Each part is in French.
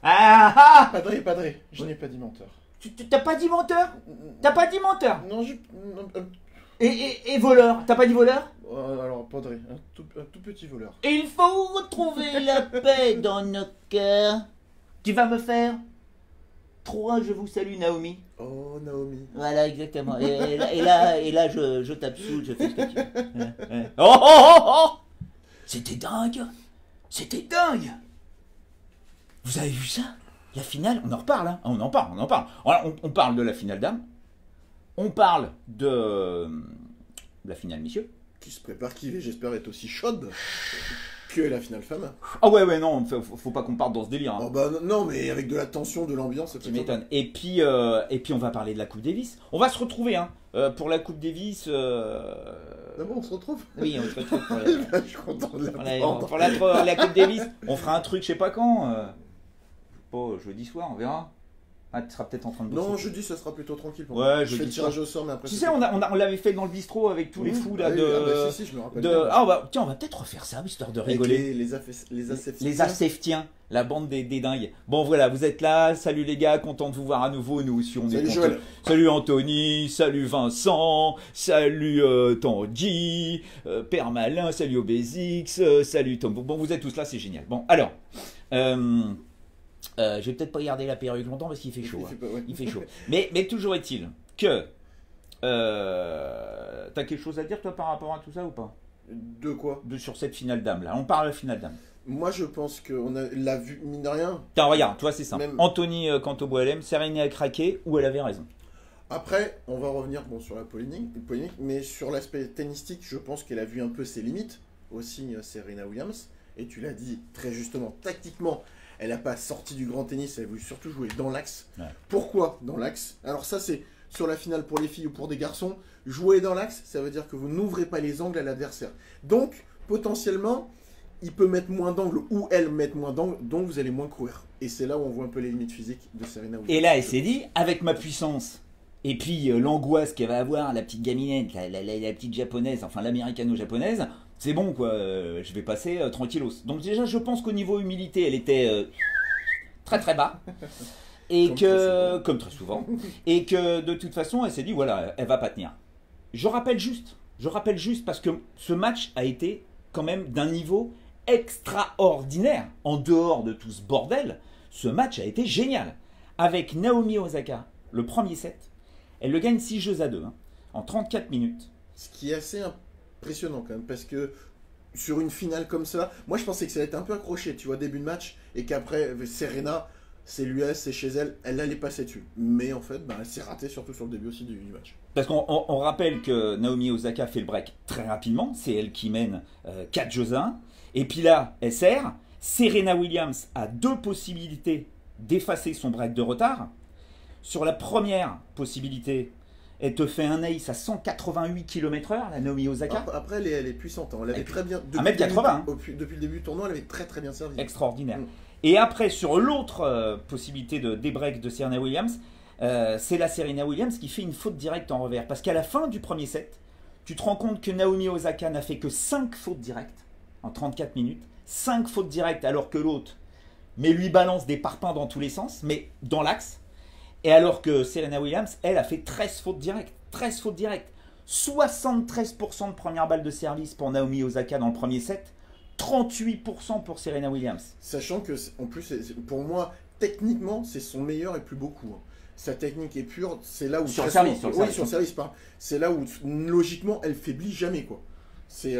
Ah ah. Padré, je n'ai pas dit menteur. T'as pas dit menteur? T'as pas dit menteur? Non, Et voleur? T'as pas dit voleur? alors, Padré, un tout petit voleur. Il faut retrouver la paix dans nos cœurs. Tu vas me faire 3, je vous salue Naomi. Oh, Naomi. Voilà, exactement. Et là je tape sous, je fais ce que tu veux. Oh, oh, oh, oh. C'était dingue. C'était dingue. Vous avez vu ça? La finale, on en reparle, hein. On en parle. On parle de la finale dames. On parle de la finale messieurs. Qui se prépare, qui j'espère être aussi chaude que la finale femme. Ah ouais, non, faut pas qu'on parte dans ce délire. Hein. Oh bah non, mais avec de la tension, de l'ambiance, Tu m'étonnes. Et puis on va parler de la Coupe Davis. On va se retrouver hein, pour la Coupe Davis. D'abord, on se retrouve. Oui, on se retrouve pour Je suis content de l'apprendre. pour la Coupe Davis. On fera un truc, je sais pas quand. Pas jeudi soir, on verra. Ah, tu seras peut-être en train de bosser. Non, jeudi, ça sera plutôt tranquille pour moi. je fais le tirage au sort, mais après. Tu sais, on l'avait fait dans le bistrot avec tous les fous là de. Ah bah, si, je me rappelle. Tiens, on va peut-être refaire ça, histoire de rigoler. Les Aseftiens, la bande des dingues. Bon, voilà, vous êtes là. Salut les gars, content de vous voir à nouveau. Nous aussi, on est contents. Joël. Salut Anthony, salut Vincent, salut Tanguy, Père Malin, salut Obésix, salut Tom. Bon, vous êtes tous là, c'est génial. Bon, alors. Je vais peut-être pas garder la perruque longtemps parce qu'il fait chaud. Il fait chaud. Mais toujours est-il que t'as quelque chose à dire toi par rapport à tout ça ou pas? De quoi? Sur cette finale dame là. On parle de la finale dame. Moi je pense qu'on l'a vu, mine de rien. Tiens, regarde, toi c'est simple. Même... Anthony Cantoboilem, Serena a craqué ou elle avait raison? Après, on va revenir sur la polémique, mais sur l'aspect tennistique, je pense qu'elle a vu un peu ses limites, aussi Serena Williams. Et tu l'as dit très justement, tactiquement, elle n'a pas sorti du grand tennis, elle a voulu surtout jouer dans l'axe. Ouais. Pourquoi dans l'axe? Alors ça c'est sur la finale pour les filles ou pour des garçons. Jouer dans l'axe, ça veut dire que vous n'ouvrez pas les angles à l'adversaire. Donc, potentiellement, il peut mettre moins d'angles ou elle mettre moins d'angles, donc vous allez moins courir. Et c'est là où on voit un peu les limites physiques de Serena Williams. Et là, elle s'est dit, avec ma puissance, et puis l'angoisse qu'elle va avoir, la petite gaminette, la petite japonaise, enfin l'américano-japonaise, c'est bon quoi, je vais passer tranquillos. Donc déjà, je pense qu'au niveau humilité, elle était très très bas. Et comme très souvent, et que de toute façon, elle s'est dit, voilà, elle va pas tenir. Je rappelle juste parce que ce match a été quand même d'un niveau extraordinaire. En dehors de tout ce bordel, ce match a été génial. Avec Naomi Osaka, le premier set, elle le gagne 6-2 hein, en 34 minutes. Ce qui est assez impressionnant quand même, parce que sur une finale comme ça, moi je pensais que ça allait être un peu accroché, tu vois, début de match, et qu'après, Serena, c'est l'US, c'est chez elle, elle allait passer dessus. Mais en fait, elle s'est ratée, surtout sur le début aussi du match. Parce qu'on rappelle que Naomi Osaka fait le break très rapidement, c'est elle qui mène 4-1. Et puis là, elle sert. Serena Williams a 2 possibilités d'effacer son break de retard. Sur la première possibilité, elle te fait un ace à 188 km/h, la Naomi Osaka. Après, elle est puissante. Hein. Elle avait très bien. 1m80. Depuis le début du tournoi, elle avait très très bien servi. Extraordinaire. Et après, sur l'autre possibilité de débreak de Serena Williams, c'est la Serena Williams qui fait une faute directe en revers. Parce qu'à la fin du premier set, tu te rends compte que Naomi Osaka n'a fait que 5 fautes directes en 34 minutes. 5 fautes directes alors que l'autre lui balance des parpaings dans tous les sens, mais dans l'axe. Et alors que Serena Williams, elle a fait 13 fautes directes. 13 fautes directes. 73% de première balle de service pour Naomi Osaka dans le premier set. 38% pour Serena Williams. Sachant que, en plus, pour moi, techniquement, c'est son meilleur et plus beau coup. Hein. Sa technique est pure, c'est là où... Sur le service, c'est là où, logiquement, elle faiblit jamais, quoi. C'est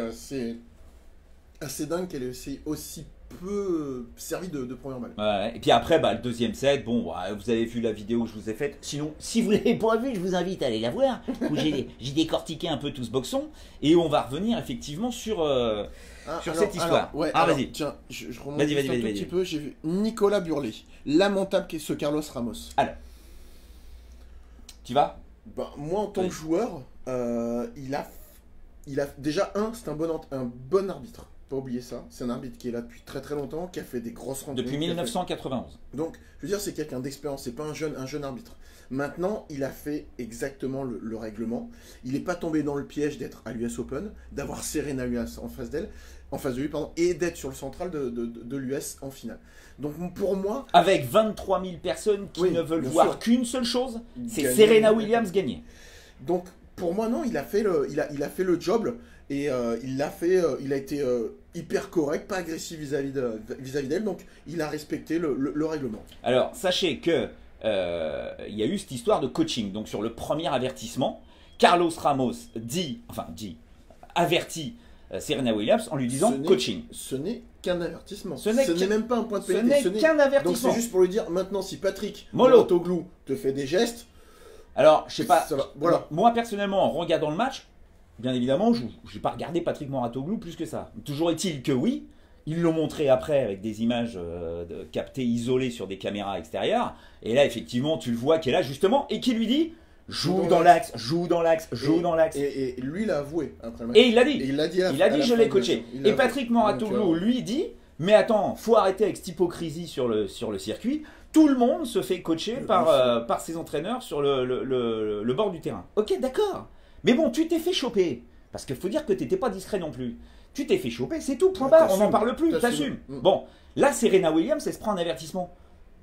assez dingue qu'elle ait aussi peu servi de première balle. Ouais, et puis après, le deuxième set, bon, vous avez vu la vidéo que je vous ai faite. Sinon, si vous ne l'avez pas vue, je vous invite à aller la voir. Où j'ai décortiqué un peu tout ce boxon. Et on va revenir effectivement sur cette histoire. Vas-y. Tiens, je remonte un tout petit peu. J'ai vu Nicolas Burlet, lamentable qu'est ce Carlos Ramos. Alors, tu vas? Moi, en tant que joueur, il a déjà c'est un bon arbitre. Pas oublier ça, c'est un arbitre qui est là depuis très très longtemps, qui a fait des grosses rencontres. Depuis 1991. Donc, je veux dire, c'est quelqu'un d'expérience, c'est pas un jeune arbitre. Maintenant, il a fait exactement le règlement. Il n'est pas tombé dans le piège d'être à l'US Open, d'avoir Serena Williams en face d'elle. en face de lui, pardon, et d'être sur le central de l'US en finale. Donc pour moi... Avec 23 000 personnes qui Oui, ne veulent bien voir sûr. qu'une seule chose, c'est Gagner. Serena Williams gagner. Donc pour moi non, il a fait le job et il a été hyper correct, pas agressif vis-à-vis d'elle, donc il a respecté le règlement. Alors, sachez que il y a eu cette histoire de coaching. Donc sur le premier avertissement, Carlos Ramos avertit Serena Williams en lui disant coaching. Ce n'est qu'un avertissement. Ce Ce n'est n'est même pas un point de Ce pénalité. n'est qu'un Donc avertissement. c'est juste pour lui dire, maintenant si Patrick Mollo. Mouratoglou te fait des gestes, Alors, je sais pas, ça va, voilà. moi personnellement, en regardant le match, bien évidemment, je n'ai pas regardé Patrick Mouratoglou plus que ça. Toujours est-il que oui, ils l'ont montré après avec des images captées, isolées sur des caméras extérieures. Et là, effectivement, tu le vois qui est là justement et qui lui dit joue dans l'axe, joue dans l'axe, joue dans l'axe. Et lui l'a avoué après le match. Et il l'a dit. Et il l'a dit, Il a dit je l'ai coaché. Et Patrick Mouratoglou Donc, lui dit mais attends, faut arrêter avec cette hypocrisie sur le circuit. Tout le monde se fait coacher par ses entraîneurs sur le bord du terrain. Ok, d'accord. Mais bon, tu t'es fait choper. Parce qu'il faut dire que tu n'étais pas discret non plus. Tu t'es fait choper, c'est tout, point barre, on n'en parle plus, t'assumes. Bon, là, Serena Williams, elle se prend un avertissement.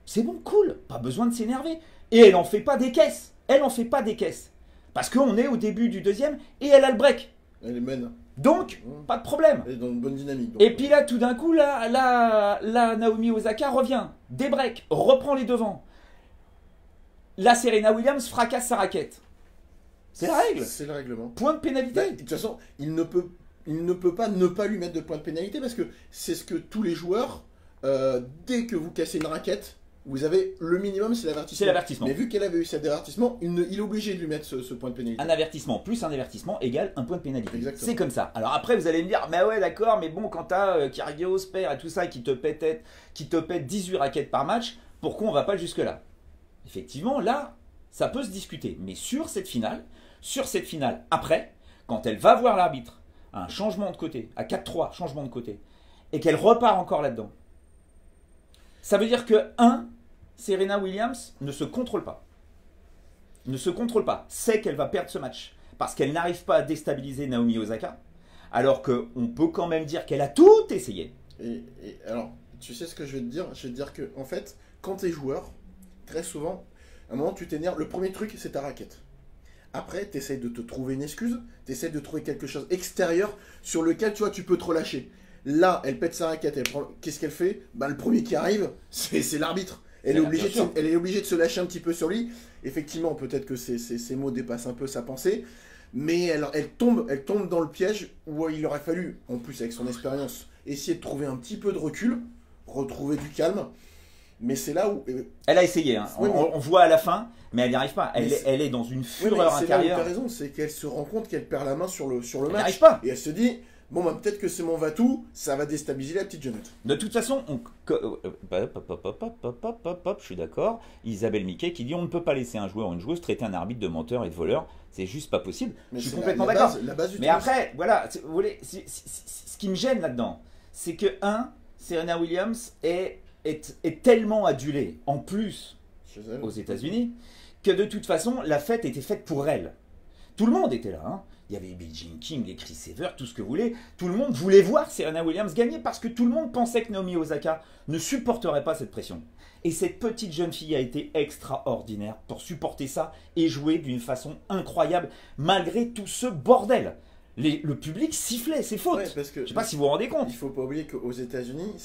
C'est bon, cool, pas besoin de s'énerver. Et elle en fait pas des caisses. Elle en fait pas des caisses. Parce qu'on est au début du deuxième et elle a le break. Elle mène. Donc, pas de problème. Elle est dans une bonne dynamique. Donc. Et puis là, tout d'un coup, là, Naomi Osaka revient, débreak, reprend les devants. Là, Serena Williams fracasse sa raquette. C'est la règle. C'est le règlement. Point de pénalité. Bah, de toute façon, il ne peut pas ne pas lui mettre de point de pénalité parce que c'est ce que tous les joueurs, dès que vous cassez une raquette, vous avez le minimum, c'est l'avertissement. C'est l'avertissement. Mais vu qu'elle avait eu cet avertissement, il est obligé de lui mettre ce point de pénalité. Un avertissement plus un avertissement égale un point de pénalité. Exactement. C'est comme ça. Alors après, vous allez me dire, mais ouais, d'accord, mais bon, quand t'as Kyrgios, Père et tout ça qui te pète 18 raquettes par match, pourquoi on va pas jusque-là? Effectivement, là, ça peut se discuter. Mais sur cette finale, après, quand elle va voir l'arbitre, un changement de côté, à 4-3, changement de côté, et qu'elle repart encore là-dedans, ça veut dire que, Serena Williams ne se contrôle pas. Ne se contrôle pas. Sait qu'elle va perdre ce match. Parce qu'elle n'arrive pas à déstabiliser Naomi Osaka. Alors qu'on peut quand même dire qu'elle a tout essayé. Et alors, tu sais ce que je vais te dire? Je vais te dire que, en fait, quand tu es joueur, très souvent, à un moment, tu t'énerves. Le premier truc, c'est ta raquette. Après, tu essaies de te trouver une excuse. Tu essaies de trouver quelque chose extérieur sur lequel, tu vois, tu peux te relâcher. Là, elle pète sa raquette. Qu'est-ce qu'elle fait? Bah, le premier qui arrive, c'est l'arbitre. Elle est obligée de se lâcher un petit peu sur lui. Effectivement, peut-être que ses mots dépassent un peu sa pensée. Mais elle tombe dans le piège où il aurait fallu, en plus avec son expérience, essayer de trouver un petit peu de recul, retrouver du calme. Mais c'est là où... Elle a essayé, hein. Oui, on voit à la fin, mais elle n'y arrive pas. Elle est dans une fureur intérieure. C'est là où tu as raison, c'est qu'elle se rend compte qu'elle perd la main sur le match. Elle n'y arrive pas. Et elle se dit, bon, bah, peut-être que c'est mon va-tout, ça va déstabiliser la petite jeunette. De toute façon, je suis d'accord. Isabelle Miquet qui dit on ne peut pas laisser un joueur ou une joueuse traiter un arbitre de menteur et de voleur. C'est juste pas possible. Mais je suis complètement d'accord. Mais tennis. après, voilà, vous voulez, ce qui me gêne là-dedans, c'est que, Serena Williams est tellement adulée, en plus, aux États-Unis, que de toute façon, la fête était faite pour elle. Tout le monde était là, hein. Il y avait Billie Jean King, les Chris Evert, tout ce que vous voulez. Tout le monde voulait voir Serena Williams gagner parce que tout le monde pensait que Naomi Osaka ne supporterait pas cette pression. Et cette petite jeune fille a été extraordinaire pour supporter ça et jouer d'une façon incroyable malgré tout ce bordel. Le public sifflait, c'est faute. Ouais, parce que je ne sais pas si vous vous rendez compte. Il ne faut pas oublier qu'aux États-Unis,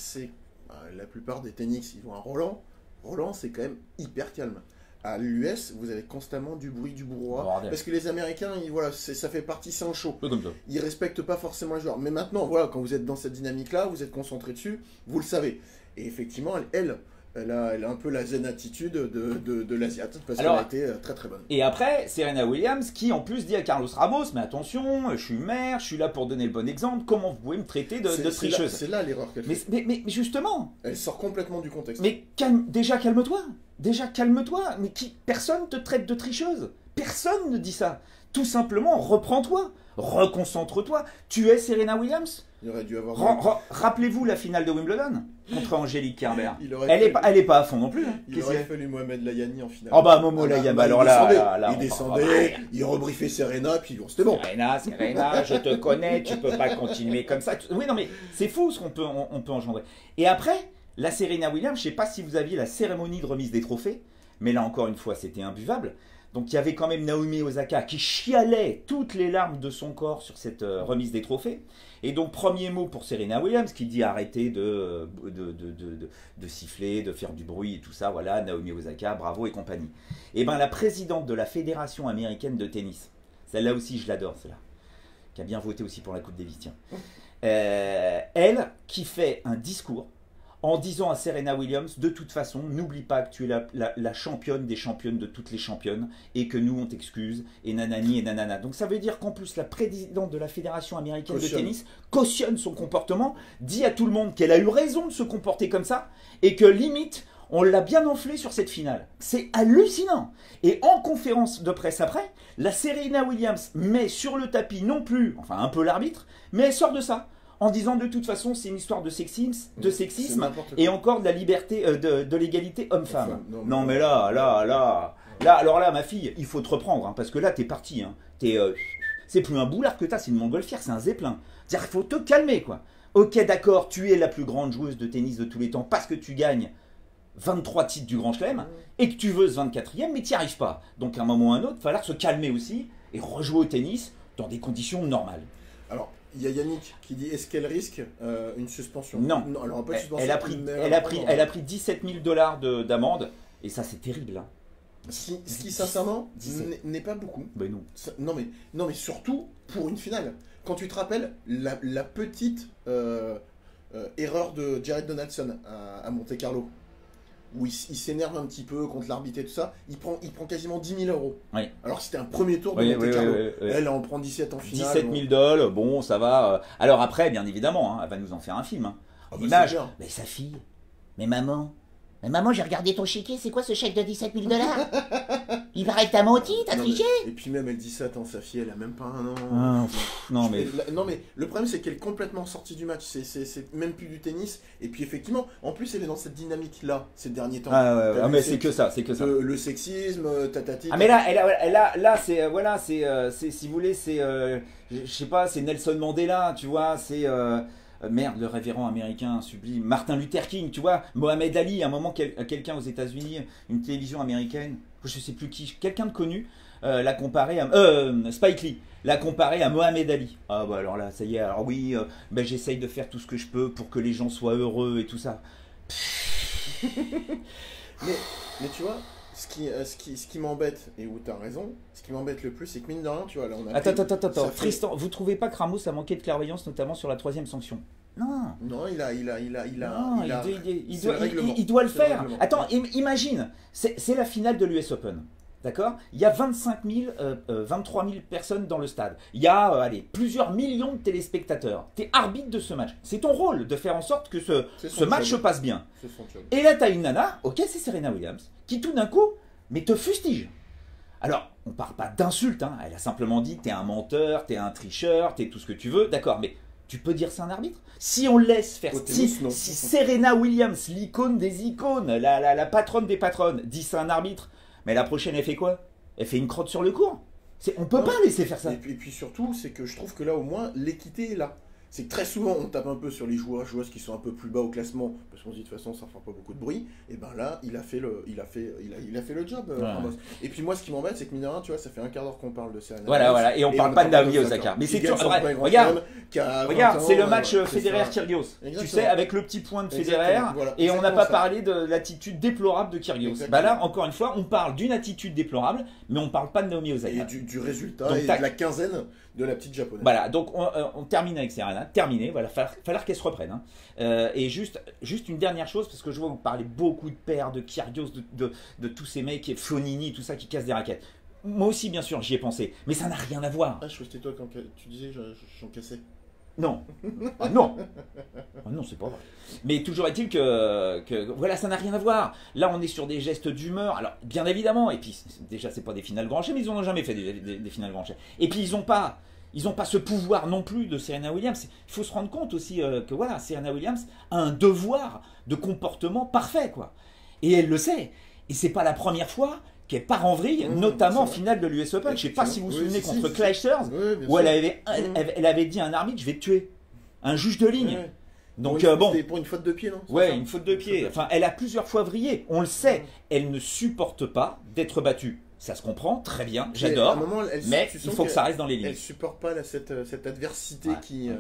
la plupart des tennis, ils vont à Roland. Roland, c'est quand même hyper calme. À l'US, vous avez constamment du bruit, du brouhaha. Parce que les Américains, ça fait partie, c'est un show. Comme ça. Ils respectent pas forcément les joueurs. Mais maintenant, voilà, quand vous êtes dans cette dynamique-là, vous êtes concentré dessus, vous le savez. Et effectivement, elle a un peu la zen attitude de l'Asiate, parce qu'elle a été très très bonne. Et après, Serena Williams qui en plus dit à Carlos Ramos, mais attention, je suis mère, je suis là pour donner le bon exemple, comment vous pouvez me traiter de tricheuse? C'est là l'erreur qu'elle fait. Mais justement... Elle sort complètement du contexte. Mais déjà calme-toi. Mais personne te traite de tricheuse. Personne ne dit ça. Tout simplement, reprends-toi, reconcentre-toi. Tu es Serena Williams. Il aurait dû avoir... Rappelez-vous la finale de Wimbledon contre Angélique Kerber. Rappelez-vous la finale de Wimbledon contre Angélique Kerber. Elle est pas à fond non plus. Hein. Il aurait fallu Mohamed Layani en finale. Oh bah Momo Layani, alors là, il descendait, il rebriefait Serena, puis c'était bon. Serena, je te connais, tu peux pas continuer comme ça. Oui, non mais c'est fou ce qu'on peut engendrer. Et après, la Serena Williams, je sais pas si vous aviez la cérémonie de remise des trophées, mais là encore une fois, c'était imbuvable. Donc il y avait quand même Naomi Osaka qui chialait toutes les larmes de son corps sur cette remise des trophées. Et donc premier mot pour Serena Williams qui dit arrêtez de siffler, de faire du bruit et tout ça. Voilà, Naomi Osaka, bravo et compagnie. Et bien la présidente de la Fédération américaine de tennis, celle-là aussi je l'adore, celle-là, qui a bien voté aussi pour la Coupe Davis, tiens. Elle qui fait un discours en disant à Serena Williams, de toute façon, n'oublie pas que tu es la championne des championnes de toutes les championnes et que nous, on t'excuse, et nanani et nanana. Donc ça veut dire qu'en plus, la présidente de la Fédération américaine de tennis cautionne son comportement, dit à tout le monde qu'elle a eu raison de se comporter comme ça, et que limite, on l'a bien enflé sur cette finale. C'est hallucinant. Et en conférence de presse après, la Serena Williams met sur le tapis non plus, enfin un peu l'arbitre, mais elle sort de ça. En disant de toute façon c'est une histoire de sexisme et encore de la liberté, de l'égalité homme-femme. Non mais là, alors là ma fille, il faut te reprendre, hein, parce que là t'es parti, hein, c'est plus un boulard que t'as, c'est une montgolfière, c'est un zeppelin. C'est-à-dire qu'il faut te calmer quoi. Ok d'accord, tu es la plus grande joueuse de tennis de tous les temps parce que tu gagnes 23 titres du Grand Chelem et que tu veux ce 24e, mais tu n'y arrives pas. Donc à un moment ou à un autre, il va falloir se calmer aussi et rejouer au tennis dans des conditions normales. Alors, il y a Yannick qui dit est-ce qu'elle risque une suspension? Non, alors pas de suspension. Elle a pris 17 000 $ d'amende et ça c'est terrible. Hein. Ce qui sincèrement n'est pas beaucoup. Ben non. Non mais surtout pour une finale. Quand tu te rappelles la petite erreur de Jared Donaldson à Monte Carlo, où il s'énerve un petit peu contre l'arbitre et tout ça, il prend quasiment 10 000 €. Oui. Alors que c'était un premier tour de Monte Carlo. Elle en prend 17 en finale. 17 000 $, bon, ça va. Alors après, bien évidemment, hein, elle va nous en faire un film. Hein. L'image, mais sa fille, mais maman, j'ai regardé ton chéquier, c'est quoi ce chèque de 17 000 $? Il paraît que t'as menti, t'as triché. Et puis même, elle dit ça, attends, sa fille, elle a même pas un an. Non mais le problème, c'est qu'elle est complètement sortie du match. C'est même plus du tennis. Et puis effectivement, en plus, elle est dans cette dynamique-là, ces derniers temps. Mais c'est que ça, Le sexisme, tatati. Ah mais là, c'est si vous voulez, c'est, je sais pas, c'est Nelson Mandela, tu vois, c'est... merde, le révérend américain sublime, Martin Luther King, tu vois, Mohamed Ali, à un moment, quelqu'un aux États-Unis, une télévision américaine, je sais plus qui, quelqu'un de connu, l'a comparé à Spike Lee, l'a comparé à Mohamed Ali. Ah bah alors là, ça y est, alors oui, j'essaye de faire tout ce que je peux pour que les gens soient heureux et tout ça. mais tu vois, ce qui m'embête, et où tu as raison, ce qui m'embête le plus, c'est que mine de rien, tu vois, là on a... Attends, Tristan, vous trouvez pas que Ramos a manqué de clairvoyance, notamment sur la 3e sanction? Non, il doit le faire. Attends, imagine, c'est la finale de l'US Open. D'accord? Il y a 23 000 personnes dans le stade. Il y a plusieurs millions de téléspectateurs. Tu es arbitre de ce match. C'est ton rôle de faire en sorte que ce match se passe bien. Et là, tu as une nana, ok, c'est Serena Williams, qui tout d'un coup, mais te fustige. Alors, on parle pas d'insulte, hein. Elle a simplement dit t'es un menteur, t'es un tricheur, t'es tout ce que tu veux. D'accord, mais tu peux dire c'est un arbitre? Si on laisse faire, si Serena Williams, l'icône des icônes, la patronne des patronnes, dit c'est un arbitre, mais la prochaine, elle fait quoi? Elle fait une crotte sur le cours. On peut pas laisser faire ça. Et puis surtout, c'est que je trouve que là, au moins, l'équité est là. C'est que très souvent, on tape un peu sur les joueuses qui sont un peu plus bas au classement, parce qu'on se dit de toute façon, ça ne fera pas beaucoup de bruit. Et ben là, il a fait le job. Ramos. Et puis moi, ce qui m'embête, c'est que mine de rien, tu vois, ça fait un quart d'heure qu'on parle de Serena. Voilà, et on parle pas de Naomi Osaka. Mais c'est tout. Regarde, c'est le match Federer-Kyrgios. Tu sais, avec le petit point de Federer, et on n'a pas parlé de l'attitude déplorable de Kyrgios. Bah là, encore une fois, on parle d'une attitude déplorable, mais on parle pas de Naomi Osaka. Et du résultat, et de la quinzaine de la petite japonaise. Voilà, donc on termine avec Serena. Terminé, voilà, falloir qu'elle se reprenne. Hein. Et juste une dernière chose, parce que je vois que vous parlez beaucoup de pères, de Kyrgios, de tous ces mecs, Fonini, tout ça qui cassent des raquettes. Moi aussi, bien sûr, j'y ai pensé, mais ça n'a rien à voir. Ah, je crois que c'était toi quand tu disais j'en cassais. Non. Ah non. Ah non, c'est pas vrai. Mais toujours est-il que voilà, ça n'a rien à voir. Là, on est sur des gestes d'humeur. Alors, bien évidemment, et puis déjà, c'est pas des finales Grand Chelem, mais ils n'en ont jamais fait des finales Grand Chelem. Et puis, ils n'ont pas Ils n'ont pas ce pouvoir non plus de Serena Williams. Il faut se rendre compte aussi que voilà, Serena Williams a un devoir de comportement parfait, quoi. Et elle le sait. Et c'est pas la première fois qu'elle part en vrille, notamment en finale de l'US Open. Je sais pas si vous vous souvenez contre Clijsters, où elle avait dit à un arbitre, je vais te tuer. Un juge de ligne. Ouais. Donc bon. C'était pour une faute de pied, non? Ouais, une faute de pied. Enfin, elle a plusieurs fois vrillé. On le sait. Elle ne supporte pas d'être battue. Ça se comprend, très bien, j'adore. Mais il faut que ça reste dans les lignes. Elle supporte pas là, cette adversité qui...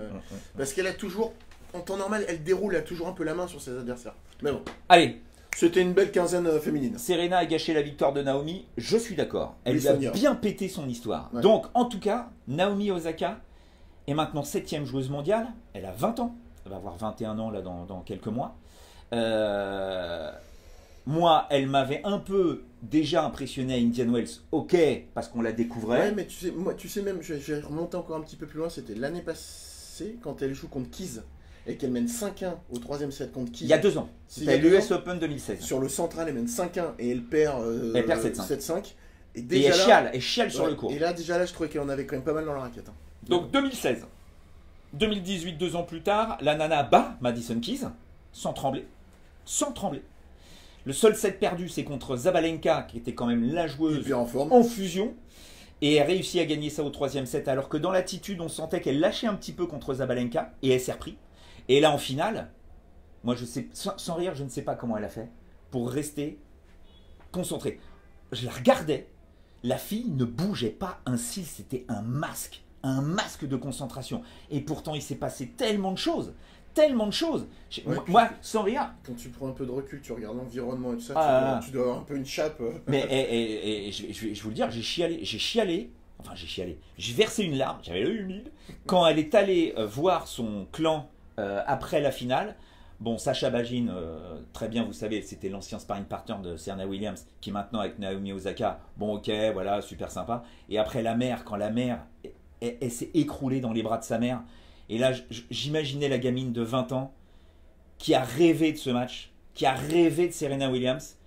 Parce qu'elle a toujours, en temps normal, elle a toujours un peu la main sur ses adversaires. Mais bon. Allez. C'était une belle quinzaine féminine. Serena a gâché la victoire de Naomi, je suis d'accord. Elle lui a bien pété son histoire. Ouais. Donc, en tout cas, Naomi Osaka est maintenant 7e joueuse mondiale. Elle a 20 ans. Elle va avoir 21 ans là, dans quelques mois. Moi, elle m'avait un peu déjà impressionné à Indian Wells, ok, parce qu'on la découvrait. Ouais, mais tu sais même, je vais remonter encore un petit peu plus loin, c'était l'année passée, quand elle joue contre Keys, et qu'elle mène 5-1 au 3e set contre Keys. Il y a 2 ans, c'était l'US Open 2016. Sur le central, elle mène 5-1, et elle perd 7-5. Et déjà elle chiale sur le court. Et là, déjà là, je trouvais qu'elle en avait quand même pas mal dans la raquette. Hein. Donc 2016. 2018, 2 ans plus tard, la nana bat Madison Keys, sans trembler. Sans trembler. Le seul set perdu, c'est contre Zabalenka, qui était quand même la joueuse en fusion. Et elle réussit à gagner ça au 3e set, alors que dans l'attitude, on sentait qu'elle lâchait un petit peu contre Zabalenka, et elle s'est repris. Et là, en finale, moi, je sais, sans rire, je ne sais pas comment elle a fait pour rester concentrée. Je la regardais, la fille ne bougeait pas un cil, c'était un masque de concentration. Et pourtant, il s'est passé tellement de choses. Ouais, moi, sans rire. Quand tu prends un peu de recul, tu regardes l'environnement et tout ça, tu dois avoir un peu une chape. Mais je vais vous le dire, j'ai chialé. J'ai versé une larme, j'avais l'œil humide. Quand elle est allée voir son clan après la finale, bon, Sacha Bagin, très bien, vous savez, c'était l'ancien sparring partner de Serena Williams, qui est maintenant avec Naomi Osaka. Bon, ok, voilà, super sympa. Et après quand la mère, elle s'est écroulée dans les bras de sa mère. Et là, j'imaginais la gamine de 20 ans qui a rêvé de ce match, qui a rêvé de Serena Williams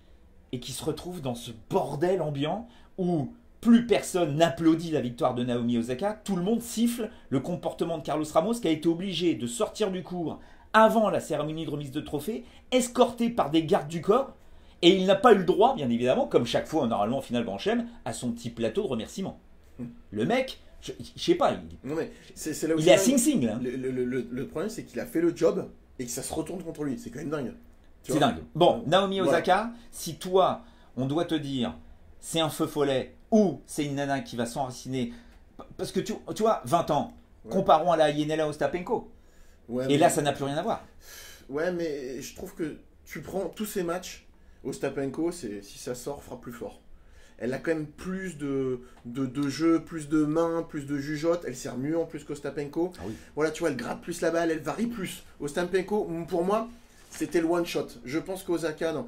et qui se retrouve dans ce bordel ambiant où plus personne n'applaudit la victoire de Naomi Osaka, tout le monde siffle le comportement de Carlos Ramos qui a été obligé de sortir du court avant la cérémonie de remise de trophée, escorté par des gardes du corps, et il n'a pas eu le droit, bien évidemment, comme chaque fois normalement en finale Grand Chelem, à son petit plateau de remerciements. Le mec... Je sais pas, c'est là où il est à Sing Sing là. Le problème c'est qu'il a fait le job et que ça se retourne contre lui, c'est quand même dingue. C'est dingue. Bon, Naomi Osaka, si toi, on doit te dire c'est un feu follet ou c'est une nana qui va s'enraciner, parce que tu vois, 20 ans, comparons à la Yenela Ostapenko. Et là, ça n'a plus rien à voir. Ouais, mais je trouve que tu prends tous ces matchs, Ostapenko, si ça sort, fera plus fort. Elle a quand même plus de jeu, plus de mains, plus de jugeote. Elle sert mieux en plus qu'Ostapenko. Ah oui. Voilà, tu vois, elle gratte plus la balle, elle varie plus. Ostapenko, pour moi, c'était le one shot. Je pense qu'Osaka, non.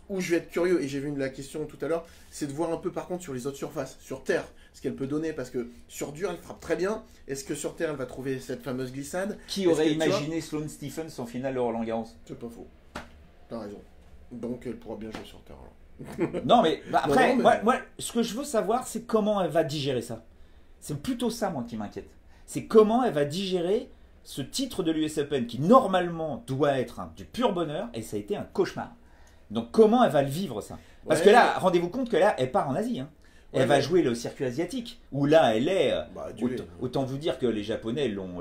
Où je vais être curieux, et j'ai vu la question tout à l'heure, c'est de voir un peu par contre sur les autres surfaces, sur terre, ce qu'elle peut donner. Parce que sur dur, elle frappe très bien. Est-ce que sur terre, elle va trouver cette fameuse glissade? Qui aurait imaginé Sloane Stephens en finale de Roland Garros? C'est pas faux. T'as raison. Donc elle pourra bien jouer sur terre alors. Non mais après, moi, ce que je veux savoir, c'est comment elle va digérer ça. C'est plutôt ça, moi, qui m'inquiète. C'est comment elle va digérer ce titre de l'US Open qui, normalement, doit être du pur bonheur, et ça a été un cauchemar. Donc comment elle va le vivre, ça? Parce que là, rendez-vous compte que là, elle part en Asie. Hein. Elle va jouer le circuit asiatique, où là, elle est... autant vous dire que les Japonais l'ont...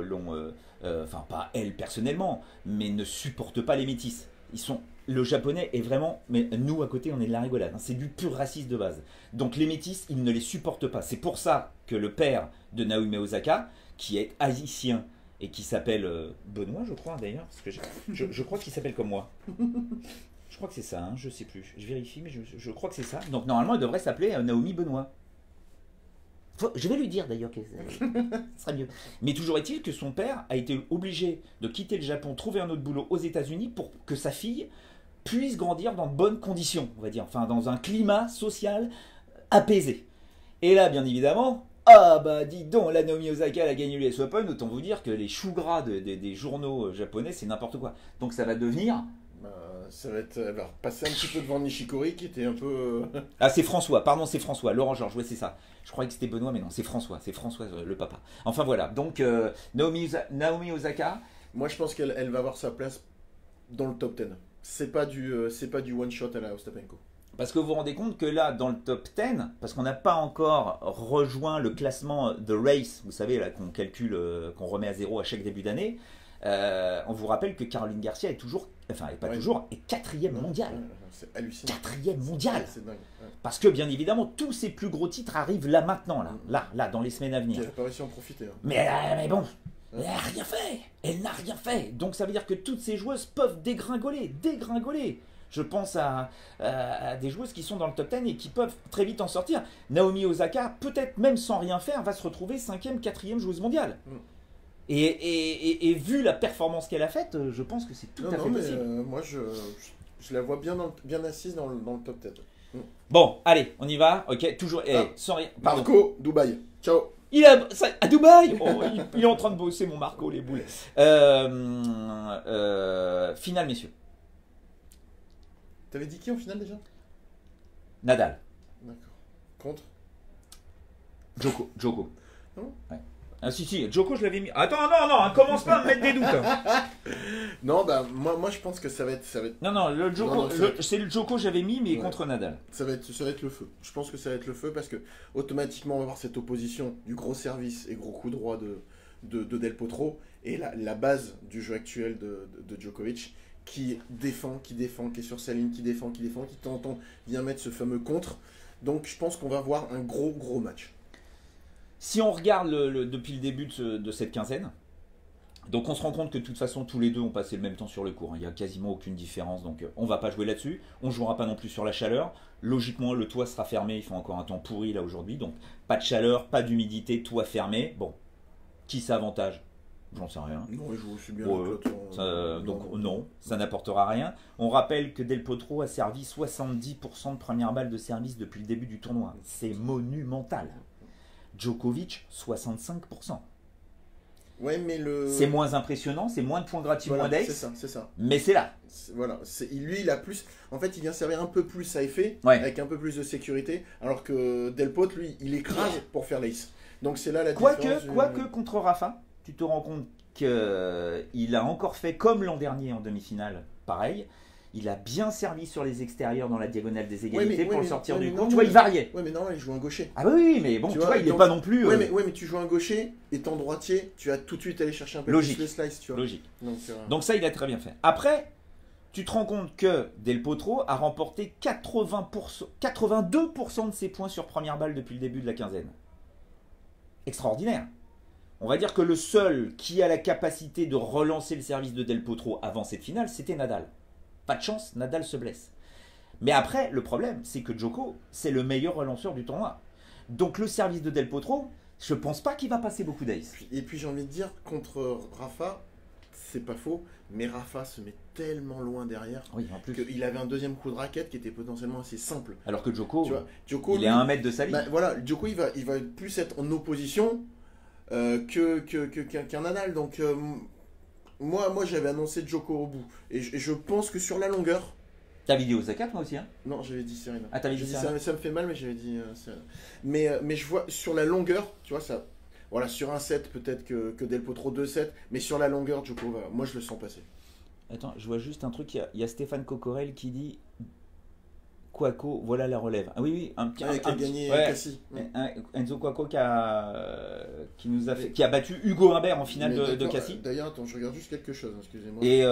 enfin, pas elle personnellement, mais ne supportent pas les métis. Le japonais est vraiment, mais nous à côté on est de la rigolade, hein. C'est du pur racisme de base. Donc les métis, ils ne les supportent pas. C'est pour ça que le père de Naomi Osaka, qui est haïtien et qui s'appelle Benoît, je crois d'ailleurs, parce que je crois qu'il s'appelle comme moi. Je crois que c'est ça, hein, je sais plus. Je vérifie, mais je crois que c'est ça. Donc normalement il devrait s'appeler Naomi Benoît. Je vais lui dire d'ailleurs que ce serait mieux. Mais toujours est-il que son père a été obligé de quitter le Japon, trouver un autre boulot aux États-Unis pour que sa fille puisse grandir dans de bonnes conditions, on va dire, enfin dans un climat social apaisé. Et là, bien évidemment, ah bah dis donc, la Naomi Osaka elle a gagné l'US Open, autant vous dire que les choux gras des journaux japonais, c'est n'importe quoi. Donc ça va devenir Ça va être. Elle va passer un petit peu devant Nishikori qui était un peu. Ah, c'est François, pardon, c'est François. Laurent Georges, ouais, c'est ça. Je croyais que c'était Benoît, mais non, c'est François, le papa. Enfin voilà, donc Naomi Osaka. Moi, je pense qu'elle va avoir sa place dans le top 10. C'est pas du one shot à la Ostapenko. Parce que vous vous rendez compte que là, dans le top 10, parce qu'on n'a pas encore rejoint le classement The Race, vous savez, là, qu'on calcule, qu'on remet à zéro à chaque début d'année, on vous rappelle que Caroline Garcia est toujours, enfin, elle est pas toujours, est quatrième mondiale. Ouais, c'est hallucinant. Quatrième mondiale. C'est dingue. Ouais. Parce que, bien évidemment, tous ces plus gros titres arrivent là, maintenant, là, dans les semaines à venir. Elle n'a pas réussi à en profiter. Hein. Mais bon, elle n'a rien fait. Elle n'a rien fait. Donc ça veut dire que toutes ces joueuses peuvent dégringoler. Je pense à des joueuses qui sont dans le top 10 et qui peuvent très vite en sortir. Naomi Osaka, peut-être même sans rien faire, va se retrouver 5e, 4e joueuse mondiale. Et vu la performance qu'elle a faite, je pense que c'est tout à fait possible. Moi, je la vois bien assise dans le top 10. Bon, allez, on y va. Ok, toujours. Sans rien. Pardon. Marco, Dubaï. Ciao. À Dubaï. Oh, il est en train de bosser, mon Marco, les boules. Finale, messieurs. T'avais dit qui en finale déjà? Nadal. D'accord. Contre? Djoko. Non. Ouais. Ah si, Djoko je l'avais mis. Attends, non, commence pas à me mettre des doutes. Hein. Non, bah moi je pense que ça va être. Non, le Djoko, c'est le Djoko que j'avais mis, mais contre Nadal. Ça va être le feu. Je pense que ça va être le feu parce que automatiquement on va avoir cette opposition du gros service et gros coup droit de Del Potro et la base du jeu actuel de Djokovic qui défend, qui est sur sa ligne, qui défend, qui t'entend vient mettre ce fameux contre. Donc je pense qu'on va avoir un gros match. Si on regarde depuis le début de cette quinzaine, donc on se rend compte que de toute façon tous les deux ont passé le même temps sur le court. Il n'y a quasiment aucune différence, donc on va pas jouer là-dessus. On ne jouera pas non plus sur la chaleur. Logiquement, le toit sera fermé. Il fait encore un temps pourri là aujourd'hui, donc pas de chaleur, pas d'humidité, toit fermé. Bon, qui s'avantage? J'en sais rien. Non, il joue aussi bien. Non, ça n'apportera rien. On rappelle que Del Potro a servi 70% de première balle de service depuis le début du tournoi. C'est monumental. Djokovic, 65%. Ouais, mais c'est moins impressionnant, c'est moins de points gratuits, moins d'ace. C'est ça. Mais c'est là. Voilà. Lui, il a plus. En fait, il vient servir un peu plus à effet, ouais. Avec un peu plus de sécurité, alors que Del Pot, lui, il écrase pour faire l'ace. Donc c'est là la différence. Quoique contre Rafa, tu te rends compte qu'il a encore fait comme l'an dernier en demi-finale, pareil. Il a bien servi sur les extérieurs dans la diagonale des égalités pour le sortir du court. Tu vois, il variait. Ouais, mais non, il joue un gaucher. Ah oui, mais bon, tu vois, il n'est pas non plus. Ouais, mais tu joues un gaucher, étant droitier, tu vas tout de suite aller chercher un peu plus le slice, tu vois. Logique. Donc ça, il a très bien fait. Après, tu te rends compte que Del Potro a remporté 82% de ses points sur première balle depuis le début de la quinzaine. Extraordinaire. On va dire que le seul qui a la capacité de relancer le service de Del Potro avant cette finale, c'était Nadal. Pas de chance, Nadal se blesse. Mais après, le problème, c'est que Djoko, c'est le meilleur relanceur du tournoi. Donc le service de Del Potro, je pense pas qu'il va passer beaucoup d'ace. Et puis j'ai envie de dire, contre Rafa, c'est pas faux, mais Rafa se met tellement loin derrière qu'il avait un deuxième coup de raquette qui était potentiellement assez simple. Alors que Djoko, tu vois, il est à 1 mètre de sa ligne. Voilà, Djoko, il va plus être en opposition qu'un Nadal. Donc moi j'avais annoncé Djoko au bout. Et je pense que sur la longueur... T'avais dit Osaka toi aussi, hein? Non, j'avais dit Serena. Ah, t'avais dit Serena. Ça me fait mal, mais j'avais dit Serena. Mais je vois, sur la longueur, tu vois, ça... Voilà, sur un set, peut-être que Del Potro 2-7, mais sur la longueur, Djoko, moi je le sens passer. Attends, je vois juste un truc, il y a Stéphane Cocorel qui dit... Kouakou, voilà la relève. Ah oui, un petit... qui a gagné Cassie. Enzo Kouakou qui a battu Hugo Humbert en finale de Cassie. D'ailleurs, attends, je regarde juste quelque chose, excusez-moi. Et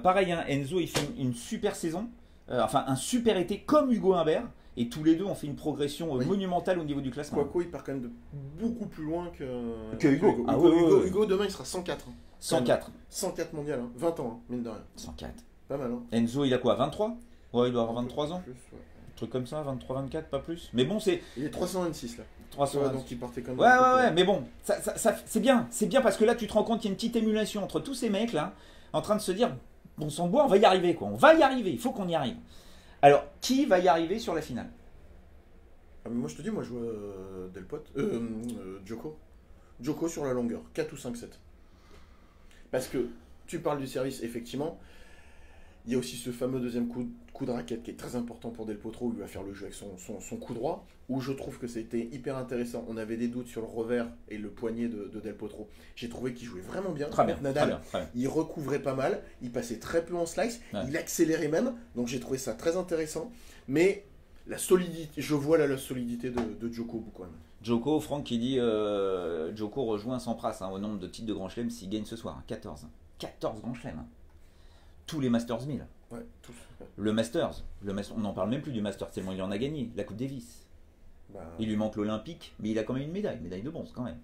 pareil, hein, Enzo, il fait une super saison, enfin un super été comme Hugo Humbert, et tous les deux ont fait une progression monumentale au niveau du classement. Kouakou, il part quand même de beaucoup plus loin que Hugo. Hugo, demain, il sera 104. 104. 104 mondial, hein. 20 ans, hein, mine de rien. 104. Pas mal, hein. Enzo, il a quoi, 23? Ouais, il doit avoir 23 ans. Plus, ouais. Un truc comme ça, 23, 24, pas plus. Mais bon, c'est... Il est 326 là. 326. Donc il partait comme ouais, mais bon, ça, c'est bien parce que là, tu te rends compte qu'il y a une petite émulation entre tous ces mecs là, en train de se dire, bon sang de bois, on va y arriver quoi, on va y arriver, il faut qu'on y arrive. Alors, qui va y arriver sur la finale? Moi je te dis, moi je joue Del Pot, Djoko. Djoko sur la longueur, 4 ou 5-7. Parce que tu parles du service, effectivement. Il y a aussi ce fameux deuxième coup de raquette qui est très important pour Del Potro, où il va faire le jeu avec son coup droit, où je trouve que c'était hyper intéressant. On avait des doutes sur le revers et le poignet de Del Potro. J'ai trouvé qu'il jouait vraiment bien. Très bien, Nadal, très bien, très bien. il recouvrait pas mal, il passait très peu en slice, Ouais. il accélérait même, donc j'ai trouvé ça très intéressant. Mais la solidité, je vois là la solidité de Djoko quand même. Djoko, Franck qui dit Djoko rejoint Sampras au nombre de titres de Grand Chelem s'il gagne ce soir. 14. 14 Grand Chelem. Tous les Masters 1000. Ouais, tout. Le Masters, on n'en parle même plus du Masters tellement il en a gagné. La Coupe Davis. Bah, Il lui manque l'Olympique, mais il a quand même une médaille de bronze quand même.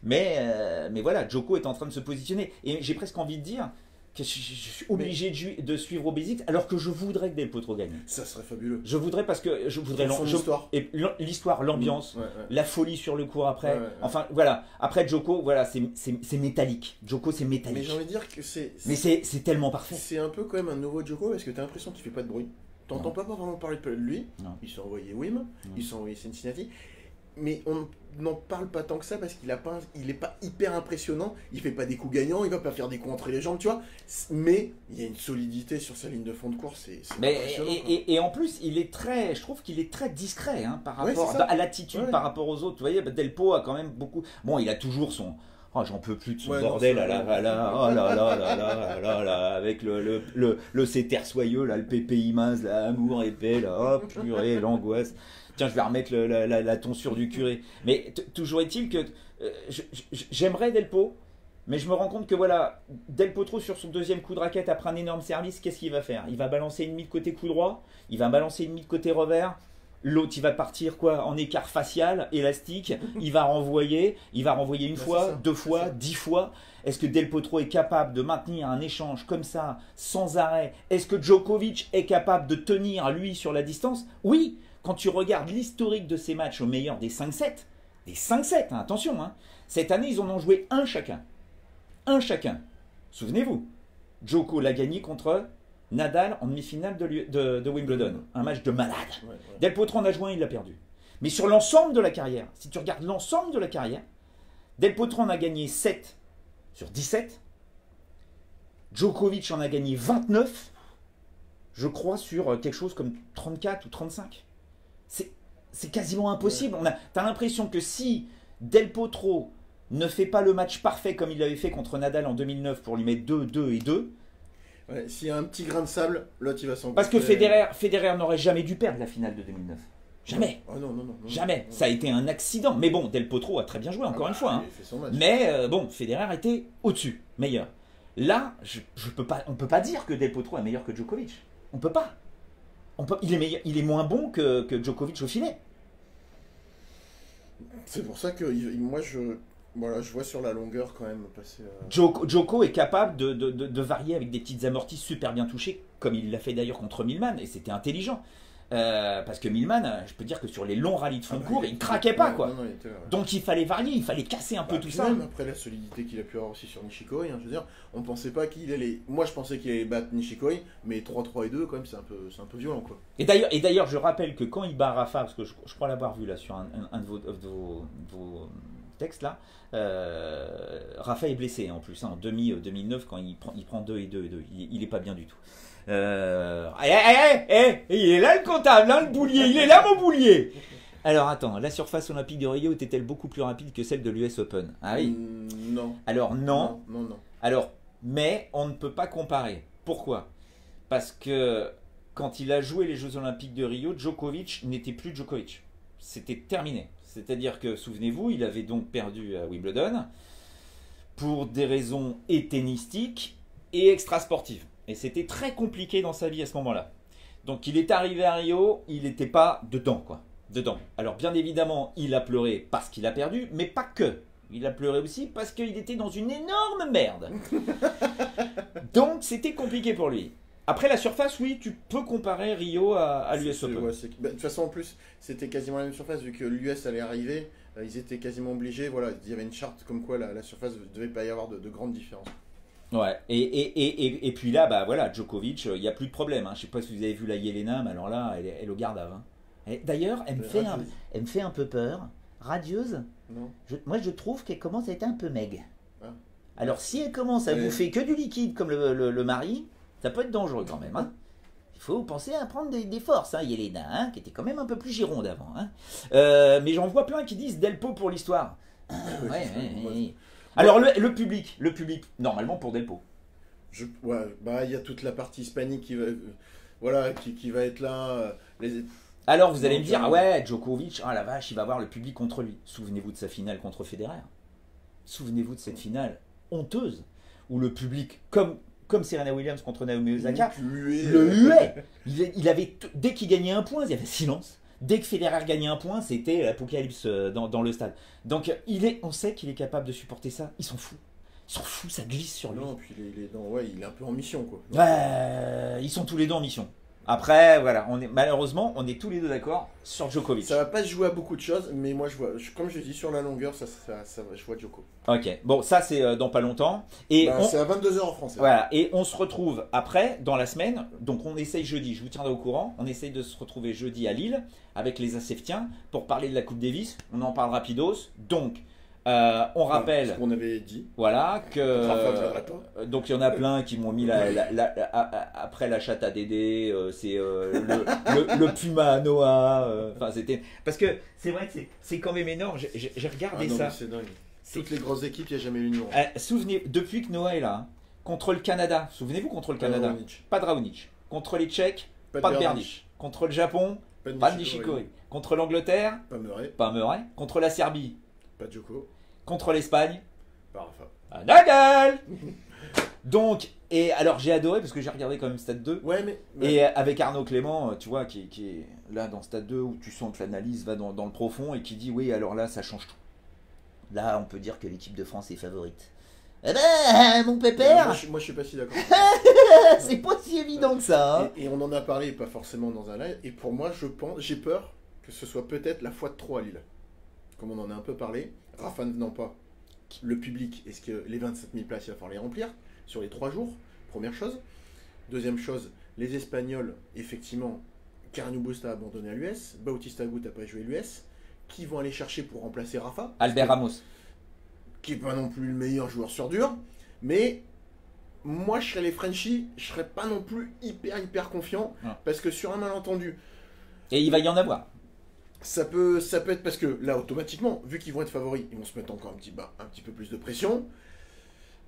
Mais voilà, Djoko est en train de se positionner. Et j'ai presque envie de dire que je suis obligé de suivre au Basics alors que je voudrais que Del Potro gagne. ça serait fabuleux. Je voudrais parce que je voudrais Son histoire. et l'histoire, l'ambiance, Ouais, ouais. la folie sur le court après. Ouais, ouais. Enfin voilà, après Djoko, voilà, c'est métallique. Djoko c'est Mais métallique. j'ai envie de dire que Mais c'est tellement parfait. c'est un peu quand même un nouveau Djoko parce que t'as l'impression qu'il fait pas de bruit. T'entends pas vraiment parler de lui. Non. Ils sont envoyés Wim, ils sont envoyés Cincinnati. Mais on n'en parle pas tant que ça parce qu'il est pas hyper impressionnant. Il fait pas des coups gagnants, il va pas faire des coups entre les jambes, tu vois. Mais il y a une solidité sur sa ligne de fond de course, c'est Mais, impressionnant. et en plus, je trouve qu'il est très discret par Ouais, rapport c'est ça. à l'attitude Ouais. par rapport aux autres. Vous voyez, Delpo a quand même beaucoup. Bon, il a toujours son. Oh, j'en peux plus de son Ouais, non, bordel ça, oh là là, avec le céter soyeux, là, le pépé immense, l'amour épais, là, oh purée, l'angoisse. Tiens, je vais remettre la tonsure du curé. Mais toujours est-il que j'aimerais Delpo, mais je me rends compte que voilà, Del Potro sur son deuxième coup de raquette après un énorme service, qu'est-ce qu'il va faire? Il va balancer une mi de côté coup droit, il va balancer une mi de côté revers. L'autre, il va partir quoi en écart facial, élastique. Il va renvoyer une Ouais, fois, c'est ça, 2 c'est fois, ça. 10 fois. Est-ce que Del Potro est capable de maintenir un échange comme ça, sans arrêt? Est-ce que Djokovic est capable de tenir lui sur la distance? Oui. Quand tu regardes l'historique de ces matchs au meilleur des 5-7, attention, cette année ils en ont joué un chacun. Un chacun. Souvenez-vous, Djoko l'a gagné contre Nadal en demi-finale de Wimbledon. Un match de malade. Ouais, ouais. Del Potro en a joué un, il l'a perdu. Mais sur l'ensemble de la carrière, si tu regardes l'ensemble de la carrière, Del Potro en a gagné 7 sur 17. Djokovic en a gagné 29, je crois, sur quelque chose comme 34 ou 35. C'est quasiment impossible. T'as l'impression que si Del Potro ne fait pas le match parfait comme il l'avait fait contre Nadal en 2009 pour lui mettre 2, 2 et 2, Ouais, s'il y a un petit grain de sable, l'autre il va s'en parce que Federer n'aurait jamais dû perdre la finale de 2009. Jamais. Oh, non. Jamais. Non. Ça a été un accident. Mais bon, Del Potro a très bien joué, encore une fois. Il fait son match. Mais bon, Federer était au-dessus, meilleur. Là, on ne peut pas dire que Del Potro est meilleur que Djokovic. On peut pas. Il est moins bon que Djokovic au filet. C'est pour ça que moi je vois sur la longueur quand même passer. Djoko est capable de varier avec des petites amorties super bien touchées, comme il l'a fait d'ailleurs contre Millman, et c'était intelligent. Parce que Millman, je peux dire que sur les longs rallyes de fond de cours, il craquait pas, quoi. Non, il était là, ouais. Donc il fallait varier, il fallait casser un peu tout Puis ça. même après la solidité qu'il a pu avoir aussi sur Nishikori, je veux dire, on pensait pas qu'il allait. Moi je pensais qu'il allait battre Nishikori, mais 3-3 et 2 quand même c'est un peu violent quoi. Et d'ailleurs, je rappelle que quand il bat Rafa, parce que je crois l'avoir vu là sur un de vos textes là, Rafa est blessé en plus, en 2009 quand il prend 2 et 2 et 2. Il est pas bien du tout. Il est là le comptable, le boulier, il est là mon boulier. Alors attends, la surface olympique de Rio était-elle beaucoup plus rapide que celle de l'US Open? Ah oui. Non. Alors non. Non. Alors, mais on ne peut pas comparer. Pourquoi? Parce que quand il a joué les Jeux Olympiques de Rio, Djokovic n'était plus Djokovic. C'était terminé. C'est-à-dire que, souvenez-vous, il avait donc perdu à Wimbledon pour des raisons tennistiques et extrasportives. Et c'était très compliqué dans sa vie à ce moment-là. Donc il est arrivé à Rio, il n'était pas dedans, quoi. Dedans. Alors bien évidemment, il a pleuré parce qu'il a perdu, mais pas que. Il a pleuré aussi parce qu'il était dans une énorme merde. Donc c'était compliqué pour lui. Après la surface, oui, tu peux comparer Rio à l'US Open. Ouais, de toute façon en plus c'était quasiment la même surface vu que l'US allait arriver, ils étaient quasiment obligés, voilà, il y avait une charte comme quoi la surface ne devait pas y avoir de grandes différences. Ouais, et puis là, bah voilà, Djokovic, il n'y a plus de problème. Je ne sais pas si vous avez vu la Yelena, mais alors là, elle est au garde à vin. D'ailleurs, elle me fait un peu peur. Radieuse, Non. moi je trouve qu'elle commence à être un peu maigre. Ah. Alors si elle commence à bouffer que du liquide comme le mari, Ça peut être dangereux quand même. Hein. Il faut penser à prendre des forces, hein, Yelena, hein, qui était quand même un peu plus gironde avant. Hein. Mais j'en vois plein qui disent Delpo pour l'histoire. Ouais. Alors le public, normalement pour Delpo. Ouais, bah il y a toute la partie hispanique qui va, voilà, qui va être là. Alors vous allez me dire, ah ouais, Djokovic, ah la vache, il va avoir le public contre lui. Souvenez-vous de sa finale contre Federer. Souvenez-vous de cette finale honteuse où le public, comme Serena Williams contre Naomi Osaka, le huait. Il avait dès qu'il gagnait un point, il y avait silence. Dès que Federer gagnait un point, c'était l'apocalypse dans le stade. Donc on sait qu'il est capable de supporter ça. Ils s'en fout. Ça glisse sur lui. Non, puis il est un peu en mission, quoi. Ouais, ils sont tous les deux en mission. Après, voilà, malheureusement, on est tous les deux d'accord sur Djokovic. Ça va pas se jouer à beaucoup de choses, mais moi, comme je dis, sur la longueur, je vois Djoko. Ok, bon, ça c'est dans pas longtemps. Et c'est à 22 h en français. Voilà, et on se retrouve après, dans la semaine. Donc on essaye jeudi, je vous tiendrai au courant. On essaye de se retrouver jeudi à Lille avec les Aseftiens pour parler de la Coupe Davis. On en parle rapidos. Donc, on rappelle, ce qu'on avait dit, voilà, que donc il y en a plein qui m'ont mis après la chatte à Dédé, c'est le Puma à Noah, enfin c'était parce que c'est vrai que c'est quand même énorme. J'ai regardé ça. C'est dingue. Toutes les grosses équipes, il n'y a jamais eu numéro. Souvenez, depuis que Noah est là, hein, contre le Canada, souvenez-vous contre le Canada, pas de Raonic, contre les Tchèques, pas de Berdych, contre le Japon, pas de Nishikori, contre l'Angleterre, pas Murray, contre la Serbie, pas de Djoko. Contre l'Espagne, pas Rafa. Nadal. Donc, et alors j'ai adoré parce que j'ai regardé quand même Stade 2. Ouais, mais. Et avec Arnaud Clément, tu vois, qui est là dans Stade 2 où tu sens que l'analyse va dans le profond et qui dit oui, alors là, ça change tout. Là, on peut dire que l'équipe de France est favorite. Eh ben, mon pépère. Moi, je suis pas si d'accord. C'est pas si évident que ça. Hein. Et on en a parlé, pas forcément dans un live. Et pour moi, j'ai peur que ce soit peut-être la fois de trop à Lille. Comme on en a un peu parlé. Rafa ne venant pas, le public, est-ce que les 27 000 places, il va falloir les remplir sur les 3 jours? Première chose. Deuxième chose, les Espagnols, effectivement, Carreño Busta a abandonné à l'US, Bautista Agut n'a pas joué à l'US, qui vont aller chercher pour remplacer Rafa? Albert Ramos. Qui n'est pas non plus le meilleur joueur sur dur, mais moi, je serais les Frenchies, je serais pas non plus hyper confiant, parce que sur un malentendu... Et il va y en avoir. Ça peut être parce que là, automatiquement, vu qu'ils vont être favoris, ils vont se mettre encore un petit peu plus de pression.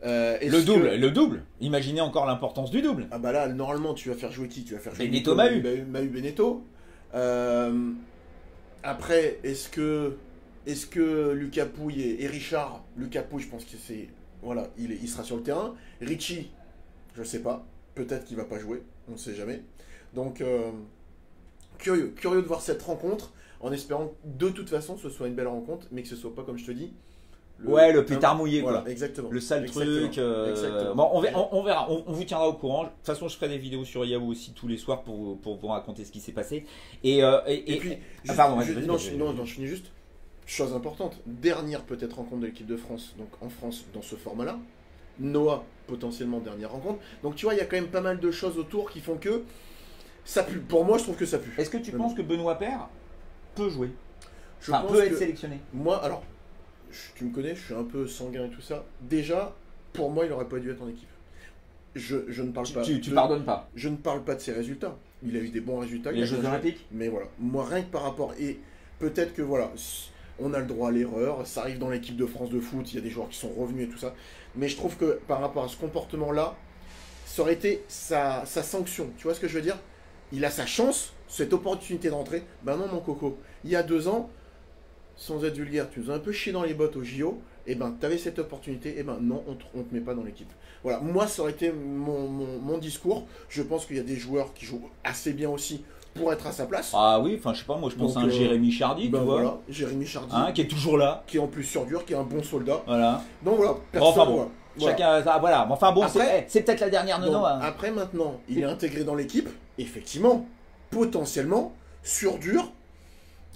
Le double. Imaginez encore l'importance du double. Ah bah là, normalement, tu vas faire jouer qui? Tu vas faire jouer Benetto Mahut. Benetto. Après, est-ce que Lucas Pouille et Richard, Lucas Pouille, je pense que c'est... Voilà, il sera sur le terrain. Richie, je sais pas. Peut-être qu'il va pas jouer. On ne sait jamais. Donc, curieux de voir cette rencontre. En espérant que de toute façon ce soit une belle rencontre, mais que ce soit pas, comme je te dis, le pétard mouillé, voilà, quoi. Exactement. Le sale exactement. truc. Exactement. Bon, on verra, on vous tiendra au courant. De toute façon, je ferai des vidéos sur Yahoo aussi tous les soirs pour vous raconter ce qui s'est passé. Et puis, je finis juste. Chose importante, dernière peut-être rencontre de l'équipe de France, donc en France dans ce format-là. Noah, potentiellement dernière rencontre. Donc tu vois, il y a quand même pas mal de choses autour qui font que ça pue. Pour moi, je trouve que ça pue. Est-ce que tu penses que Benoît Paire peut jouer? Peut être sélectionné. Moi, alors, tu me connais, je suis un peu sanguin et tout ça. Déjà, pour moi, il n'aurait pas dû être en équipe. Je ne parle pas. Tu pardonnes pas. Je ne parle pas de ses résultats. Il a eu des bons résultats. Les Jeux Olympiques. Mais voilà, moi, rien que par rapport. Et peut-être que voilà, on a le droit à l'erreur. Ça arrive dans l'équipe de France de foot. Il y a des joueurs qui sont revenus et tout ça. Mais je trouve que par rapport à ce comportement-là, ça aurait été sa sanction. Tu vois ce que je veux dire? Il a sa chance, cette opportunité d'entrer. Ben non, mon coco. Il y a 2 ans, sans être vulgaire, tu nous as un peu chié dans les bottes au JO. Et ben, tu avais cette opportunité. Et ben non, on te met pas dans l'équipe. Voilà, moi, ça aurait été mon discours. Je pense qu'il y a des joueurs qui jouent assez bien aussi pour être à sa place. Ah oui, enfin, je sais pas, moi, je pense à un Jérémy Chardy, tu vois. Voilà, Jérémy Chardy. Qui est toujours là. Qui est en plus sur dur, qui est un bon soldat. Voilà. Donc voilà, personne. Voilà. Chacun, voilà. Enfin bon, après, c'est peut-être la dernière nono. Hein. Après, maintenant, il est intégré dans l'équipe. Effectivement, potentiellement, sur dur.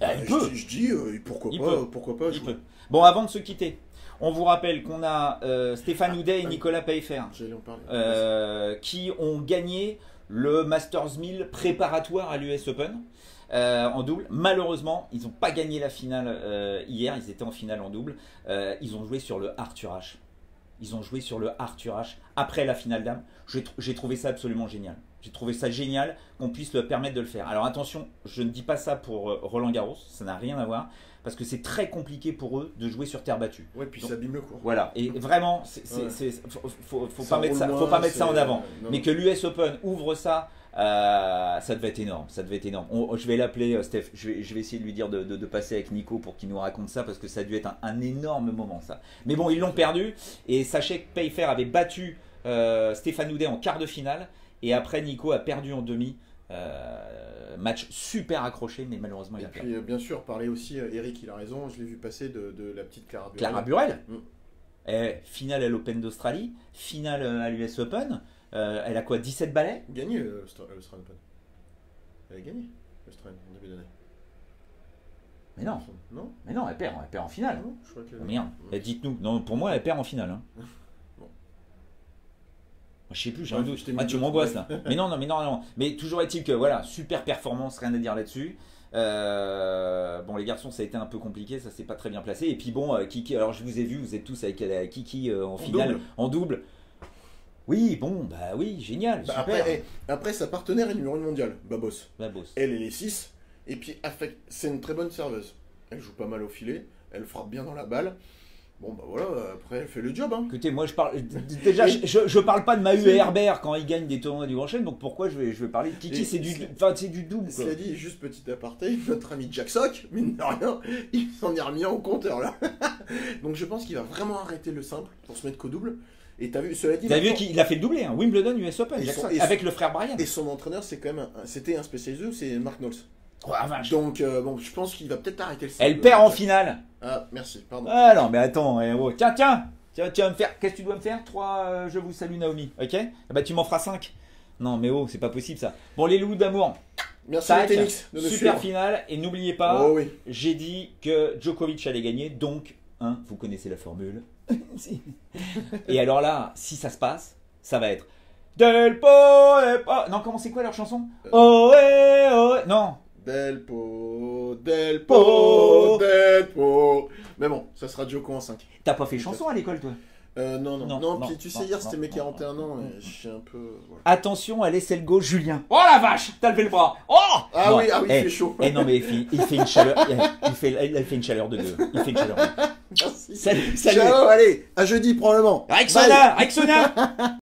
Je dis, pourquoi pas jouer. Bon, avant de se quitter, on vous rappelle qu'on a Stéphane Houdet et Nicolas Payfer qui ont gagné le Masters 1000 préparatoire à l'US Open en double. Malheureusement, ils n'ont pas gagné la finale hier, ils étaient en finale en double. Ils ont joué sur le Arthur Ashe. Ils ont joué sur le Arthur Ashe après la finale d'âme. J'ai trouvé ça absolument génial. J'ai trouvé ça génial qu'on puisse leur permettre de le faire. Alors attention, je ne dis pas ça pour Roland Garros, ça n'a rien à voir, parce que c'est très compliqué pour eux de jouer sur terre battue. Ouais, puis ça abîme le cours. Voilà, et vraiment, faut pas mettre ça en avant. Mais que l'US Open ouvre ça, ça devait être énorme. Ça devait être énorme. Je vais l'appeler, Steph, je vais essayer de lui dire de passer avec Nico pour qu'il nous raconte ça, parce que ça a dû être un énorme moment, ça. Mais bon, ils l'ont perdu, et sachez que Payfair avait battu Stéphane Houdet en quart de finale, et après Nico a perdu en demi. Match super accroché, mais malheureusement il a perdu. Et puis bien sûr, parler aussi, Eric il a raison, je l'ai vu passer de la petite Clara Burel. Clara Burel, finale à l'Open d'Australie, finale à l'US Open, elle a quoi, 17 balais? Gagné l'Australian Open. Elle a gagné l'Australian en début d'année. Mais non. Non. Mais non, elle perd en finale. Non, je crois qu'elle a Merde, dites-nous. Non, pour moi elle perd en finale. Hein. Je sais plus, j'ai un doute. Tu m'angoisses là. Mais non. Mais toujours est-il que voilà, super performance, rien à dire là-dessus. Bon, les garçons, ça a été un peu compliqué, ça s'est pas très bien placé. Et puis bon, Kiki, alors je vous ai vu, vous êtes tous avec Kiki en finale, en double. Oui, bon, bah oui, génial, super. Après, sa partenaire est numéro 1 mondial, Babos. Babos. Elle est les 6. Et puis, c'est une très bonne serveuse. Elle joue pas mal au filet, elle frappe bien dans la balle. Bon bah voilà, après elle fait le job. Hein. Écoutez, moi je parle déjà, je parle pas de Mahut et Herbert quand ils gagnent des tournois du Grand Chelem, donc pourquoi je vais parler de Kiki? C'est du double. Cela dit, juste petit aparté, notre ami Jack Sock, mine de rien, il s'en est remis en compteur là. Donc je pense qu'il va vraiment arrêter le simple pour se mettre qu'au double. Et t'as vu, cela dit. T'as vu qu'il a fait le doublé, hein, Wimbledon, US Open, avec le frère Brian. Et son entraîneur, c'est quand même, c'était un spécialisé, c'est Mark Knowles. Oh, vache. Donc bon, je pense qu'il va peut-être arrêter le simple. Elle perd en finale. Ah, merci, pardon. Ah non, mais attends, tiens, tu vas me faire, qu'est-ce que tu dois me faire? 3, je vous salue Naomi, ok? Bah tu m'en feras 5. Non mais c'est pas possible ça. Bon, les loups d'amour. Merci à Tenix de nous super suivre. Finale, et n'oubliez pas, oui. J'ai dit que Djokovic allait gagner, donc, vous connaissez la formule. Et alors là, si ça se passe, ça va être Del Po, non, comment c'est quoi leur chanson? Non. Del Po. Mais bon, ça sera Djoko en 5. T'as pas fait chanson à l'école, toi? Non, puis tu sais, hier c'était mes 41 ans, et je suis un peu. Voilà. Attention à l'essai go Julien. Oh la vache, t'as levé le bras. Oh ah non, oui, il fait chaud. Non, mais il fait une chaleur. Il fait une chaleur de 2. Il fait une chaleur de 2. Merci. Salut. Ciao, allez, à jeudi probablement. Rexona.